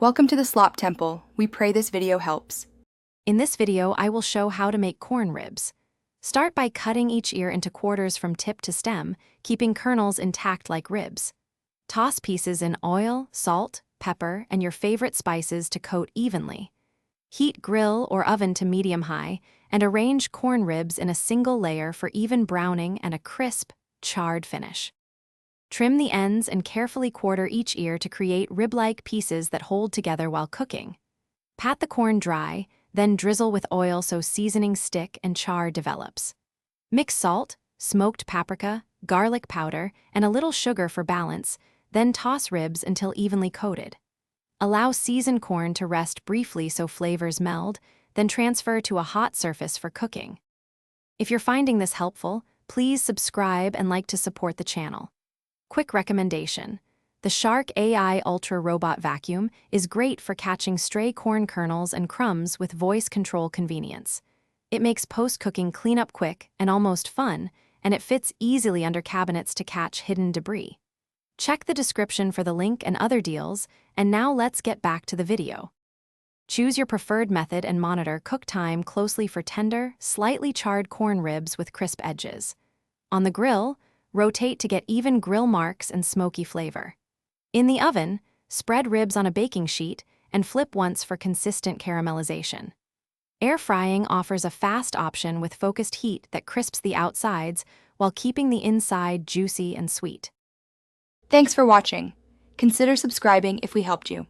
Welcome to the Slop Temple. We pray this video helps. In this video, I will show how to make corn ribs. Start by cutting each ear into quarters from tip to stem, keeping kernels intact like ribs. Toss pieces in oil, salt, pepper, and your favorite spices to coat evenly. Heat grill or oven to medium-high, and arrange corn ribs in a single layer for even browning and a crisp, charred finish. Trim the ends and carefully quarter each ear to create rib-like pieces that hold together while cooking. Pat the corn dry, then drizzle with oil so seasoning stick and char develops. Mix salt, smoked paprika, garlic powder, and a little sugar for balance, then toss ribs until evenly coated. Allow seasoned corn to rest briefly so flavors meld, then transfer to a hot surface for cooking. If you're finding this helpful, please subscribe and like to support the channel. Quick recommendation: the Shark AI Ultra Robot Vacuum is great for catching stray corn kernels and crumbs with voice control convenience. It makes post-cooking cleanup quick and almost fun, and it fits easily under cabinets to catch hidden debris. Check the description for the link and other deals, and now let's get back to the video. Choose your preferred method and monitor cook time closely for tender, slightly charred corn ribs with crisp edges. On the grill, rotate to get even grill marks and smoky flavor. In the oven, spread ribs on a baking sheet and flip once for consistent caramelization. Air frying offers a fast option with focused heat that crisps the outsides while keeping the inside juicy and sweet. Thanks for watching. Consider subscribing if we helped you.